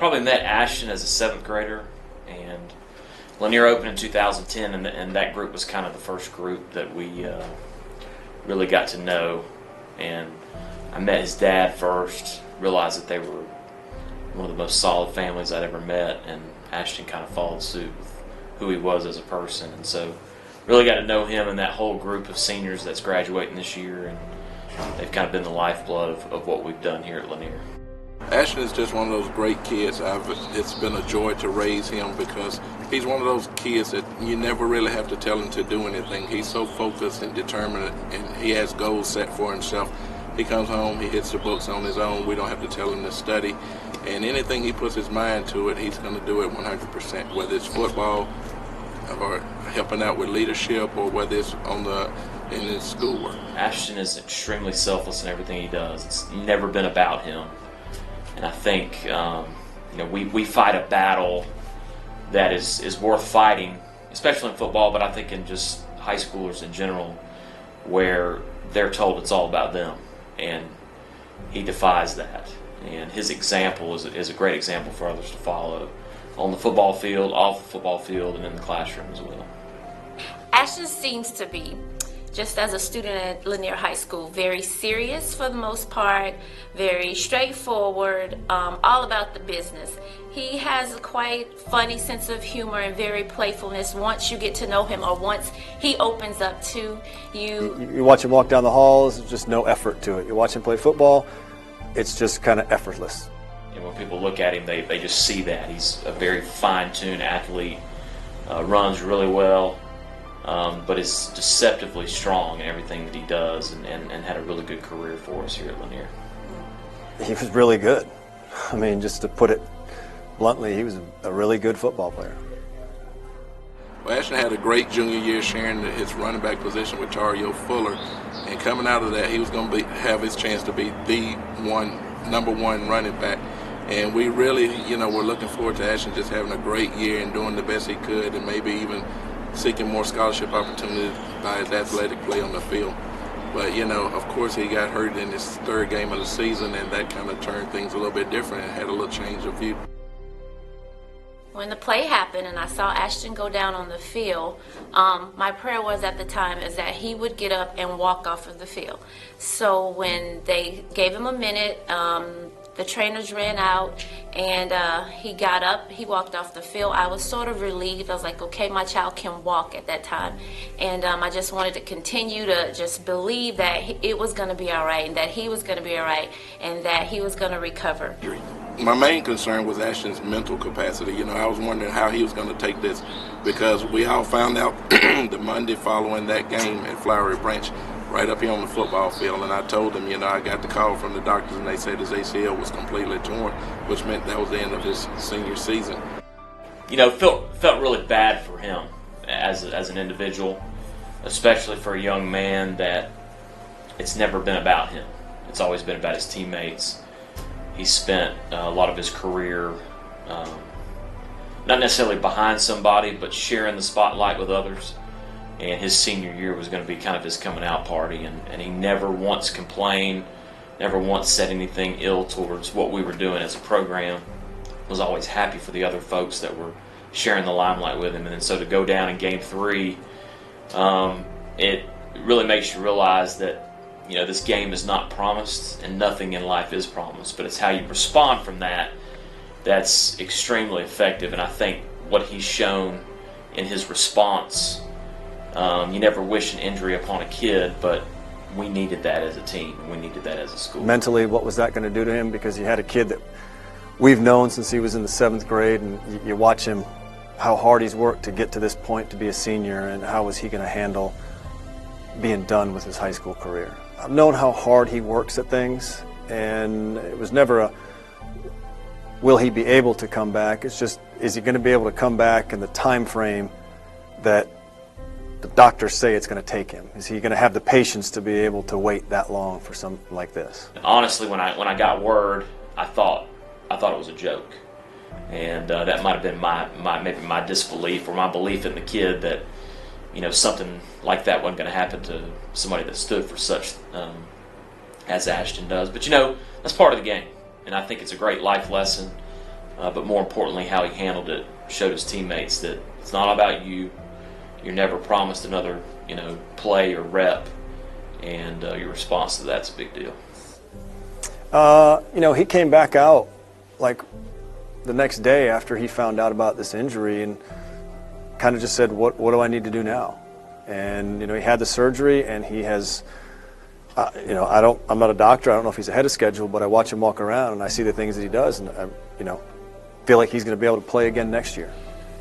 probably met Ashton as a 7th grader, and Lanier opened in 2010, and that group was kind of the first group that we really got to know. And I met his dad first, realized that they were one of the most solid families I'd ever met, and Ashton kind of followed suit with who he was as a person. And so really got to know him and that whole group of seniors that's graduating this year, and they've kind of been the lifeblood of what we've done here at Lanier. Ashton is just one of those great kids. It's been a joy to raise him because he's one of those kids that you never really have to tell him to do anything. He's so focused and determined, and he has goals set for himself. He comes home, he hits the books on his own. We don't have to tell him to study. And anything he puts his mind to it, he's going to do it 100%, whether it's football or helping out with leadership or whether it's in his schoolwork. Ashton is extremely selfless in everything he does. It's never been about him. And I think we fight a battle that is worth fighting, especially in football, but I think in just high schoolers in general, where they're told it's all about them. And he defies that. And his example is a great example for others to follow on the football field, off the football field, and in the classroom as well. Ashton seems to be, just as a student at Lanier High School, very serious for the most part, very straightforward, all about the business. He has a quite funny sense of humor and very playfulness once you get to know him, or once he opens up to you. You watch him walk down the halls, there's just no effort to it. You watch him play football, it's just kind of effortless. And when people look at him, they just see that. He's a very fine-tuned athlete, runs really well, but is deceptively strong in everything that he does, and had a really good career for us here at Lanier. He was really good. I mean, just to put it bluntly, he was a really good football player. Well, Ashton had a great junior year sharing his running back position with Tario Fuller, and coming out of that, he was going to have his chance to be the number one running back. And we really, we're looking forward to Ashton just having a great year and doing the best he could, and maybe even seeking more scholarship opportunities by his athletic play on the field. But, of course, he got hurt in his 3rd game of the season, and that kind of turned things a little bit different and had a little change of view. When the play happened and I saw Ashton go down on the field, my prayer was at the time is that he would get up and walk off of the field. So when they gave him a minute, the trainers ran out, and he got up, he walked off the field. I was sort of relieved. I was like, okay, my child can walk at that time. And I just wanted to continue to just believe that it was going to be all right, and that he was going to be all right, and that he was going to recover. My main concern was Ashton's mental capacity. I was wondering how he was going to take this, because we all found out the Monday following that game at Flowery Branch, right up here on the football field, and I told him, I got the call from the doctors, and they said his ACL was completely torn, which meant that was the end of his senior season. Felt really bad for him as an individual, especially for a young man that it's never been about him. It's always been about his teammates. He spent a lot of his career not necessarily behind somebody, but sharing the spotlight with others. And his senior year was going to be kind of his coming out party, and he never once complained, never once said anything ill towards what we were doing as a program. Was always happy for the other folks that were sharing the limelight with him. And then so to go down in Game 3, it really makes you realize that this game is not promised, and nothing in life is promised, but it's how you respond from that that's extremely effective. And I think what he's shown in his response, you never wish an injury upon a kid, but we needed that as a team. We needed that as a school. Mentally, what was that going to do to him? Because you had a kid that we've known since he was in the 7th grade, and you watch him, how hard he's worked to get to this point to be a senior, and how was he going to handle being done with his high school career. I've known how hard he works at things, and it was never a, will he be able to come back? It's just, is he going to be able to come back in the time frame that the doctors say it's going to take him? Is he going to have the patience to be able to wait that long for something like this? Honestly, when I got word, I thought it was a joke, and that might have been maybe my disbelief, or my belief in the kid that something like that wasn't going to happen to somebody that stood for such as Ashton does. But that's part of the game, and I think it's a great life lesson. but more importantly, how he handled it showed his teammates that it's not about you. You're never promised another, play or rep, and your response to that's a big deal. He came back out like the next day after he found out about this injury and kind of just said, what do I need to do now? And, he had the surgery, and he has, I'm not a doctor. I don't know if he's ahead of schedule, but I watch him walk around and I see the things that he does, and I, feel like he's going to be able to play again next year.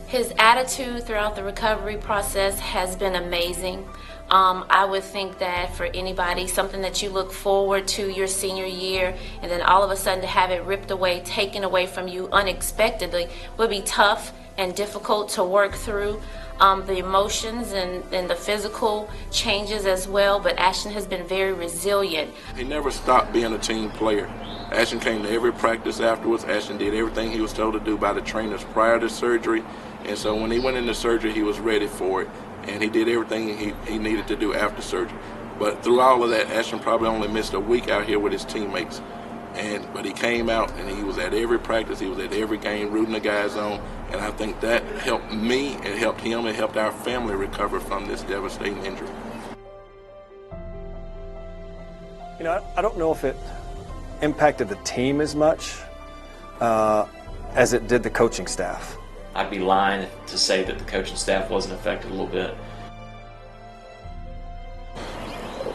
His attitude throughout the recovery process has been amazing. I would think that for anybody, something that you look forward to your senior year, and then all of a sudden to have it ripped away, taken away from you unexpectedly, would be tough and difficult to work through. The emotions and the physical changes as well, but Ashton has been very resilient. He never stopped being a team player. Ashton came to every practice afterwards. Ashton did everything he was told to do by the trainers prior to surgery, and so when he went into surgery, he was ready for it, and he did everything he needed to do after surgery. But through all of that, Ashton probably only missed a week out here with his teammates. But he came out and he was at every practice, he was at every game rooting the guys on, and I think that helped me, it helped him, it helped our family recover from this devastating injury. I don't know if it impacted the team as much as it did the coaching staff. I'd be lying to say that the coaching staff wasn't affected a little bit.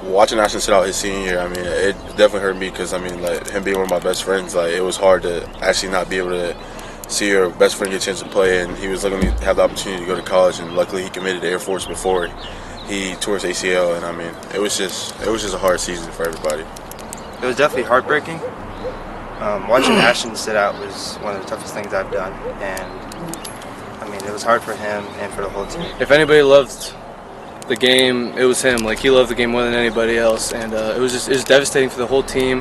Watching Ashton sit out his senior year, it definitely hurt me because, him being one of my best friends, it was hard to actually not be able to see your best friend get a chance to play, and he was looking to have the opportunity to go to college, and luckily he committed to Air Force before he tore his ACL, and it was just a hard season for everybody. It was definitely heartbreaking. Watching Ashton sit out was one of the toughest things I've done, and it was hard for him and for the whole team. If anybody loved the game, it was him. He loved the game more than anybody else, and it was devastating for the whole team,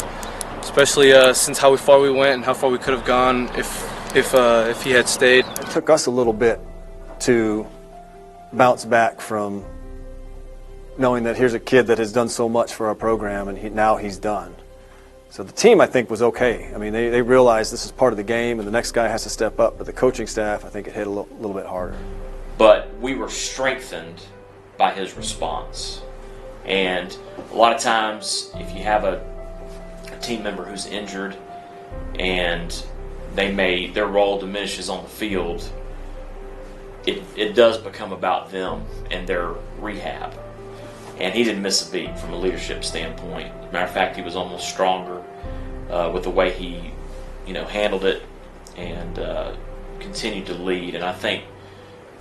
especially since how far we went and how far we could have gone if he had stayed. It took us a little bit to bounce back from knowing that here's a kid that has done so much for our program, and now he's done. So the team, I think, was okay. They realized this is part of the game, and the next guy has to step up. But the coaching staff, I think, it hit a little bit harder. But we were strengthened by his response. And a lot of times, if you have a team member who's injured and their role diminishes on the field, it does become about them and their rehab. And he didn't miss a beat from a leadership standpoint. As a matter of fact, he was almost stronger with the way he, handled it and continued to lead. And I think,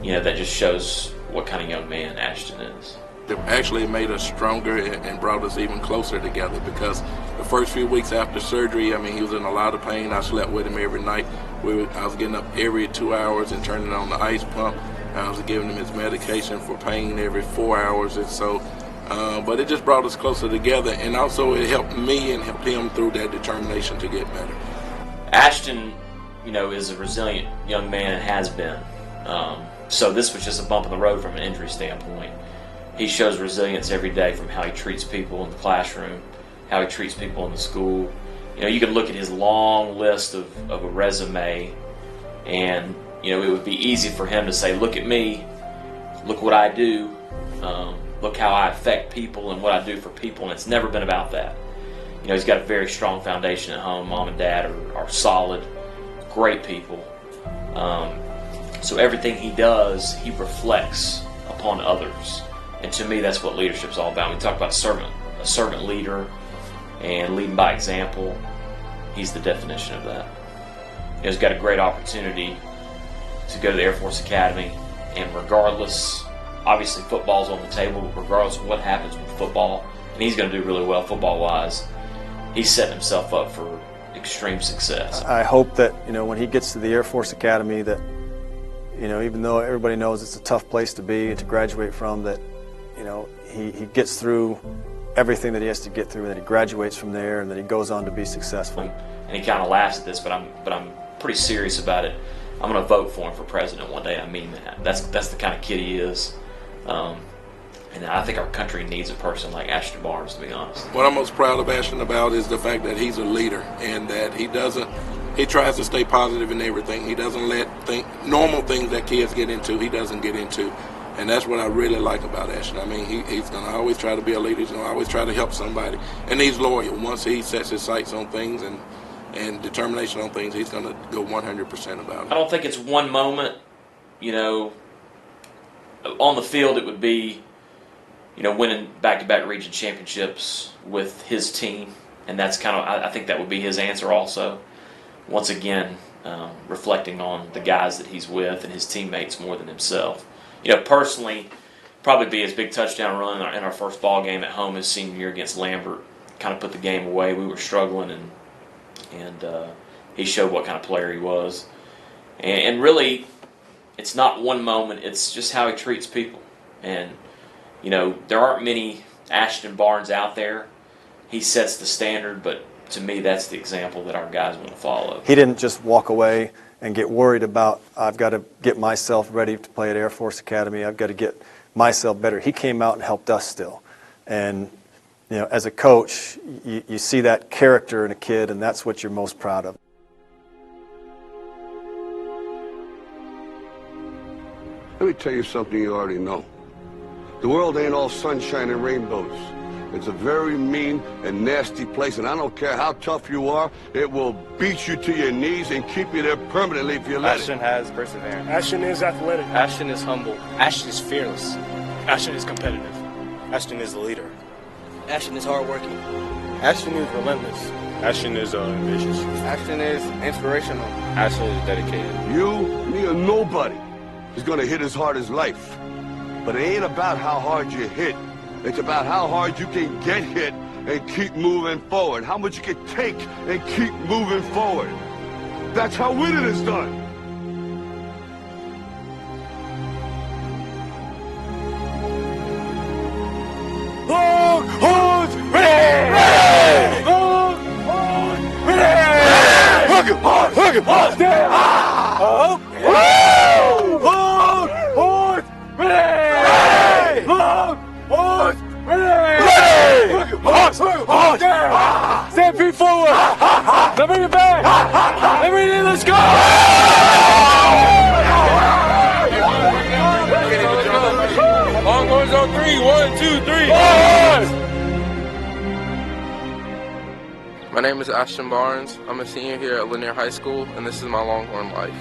that just shows what kind of young man Ashton is. It actually made us stronger and brought us even closer together, because the first few weeks after surgery, he was in a lot of pain. I slept with him every night. I was getting up every 2 hours and turning on the ice pump. I was giving him his medication for pain every 4 hours, and so but it just brought us closer together, and also it helped me and helped him through that determination to get better. Ashton, is a resilient young man and has been. So this was just a bump in the road from an injury standpoint. He shows resilience every day from how he treats people in the classroom, how he treats people in the school. You can look at his long list of a resume, and it would be easy for him to say, look at me, look what I do, look how I affect people and what I do for people, and it's never been about that. He's got a very strong foundation at home. Mom and Dad are solid, great people. So everything he does, he reflects upon others. And to me, that's what leadership's all about. We talk about a servant leader and leading by example. He's the definition of that. He's got a great opportunity to go to the Air Force Academy, and regardless, obviously football's on the table, but regardless of what happens with football, and he's going to do really well football-wise, he's setting himself up for extreme success. I hope that, when he gets to the Air Force Academy, that, even though everybody knows it's a tough place to be and to graduate from, that, he gets through everything that he has to get through, and that he graduates from there, and that he goes on to be successful. And he kind of laughs at this, but I'm pretty serious about it. I'm going to vote for him for president one day. I mean that. That's the kind of kid he is. And I think our country needs a person like Ashton Barnes, to be honest. What I'm most proud of Ashton about is the fact that he's a leader, and that he doesn't he tries to stay positive in everything. He doesn't let normal things that kids get into, he doesn't get into. And that's what I really like about Ashton. I mean, he's going to always try to be a leader. He's going to always try to help somebody. And he's loyal. Once he sets his sights on things and determination on things, he's going to go 100% about it. I don't think it's one moment. You know, on the field it would be, you know, winning back-to-back region championships with his team. And that's kind of, I think that would be his answer also. Once again, reflecting on the guys that he's with and his teammates more than himself. You know, personally, probably be his big touchdown run in our first ball game at home his senior year against Lambert. Kind of put the game away. We were struggling, and he showed what kind of player he was. And really, it's not one moment. It's just how he treats people. And, you know, there aren't many Ashton Barnes out there. He sets the standard, but to me, that's the example that our guys want to follow. He didn't just walk away and get worried about, I've got to get myself ready to play at Air Force Academy. I've got to get myself better. He came out and helped us still. And, you know, as a coach, you see that character in a kid, and that's what you're most proud of. Let me tell you something you already know. The world ain't all sunshine and rainbows. It's a very mean and nasty place, and I don't care how tough you are, it will beat you to your knees and keep you there permanently if you let Ashton has perseverance. Ashton is athletic. Ashton is humble. Ashton is fearless. Ashton is competitive. Ashton is the leader. Ashton is hardworking. Ashton is relentless. Ashton is ambitious. Ashton is inspirational. Ashton is dedicated. You, me, or nobody is going to hit as hard as life. But it ain't about how hard you hit. It's about how hard you can get hit and keep moving forward. How much you can take and keep moving forward. That's how winning is done. Longhorns ready! Longhorns ready! Hook him! Hook him! Longhorns ready! Longhorns ready! Hook him! Stand feet forward! Now bring it back! Everybody, let's go! Longhorns on 3. 1, 2, 3. My name is Ashton Barnes. I'm a senior here at Lanier High School, and this is my Longhorn life.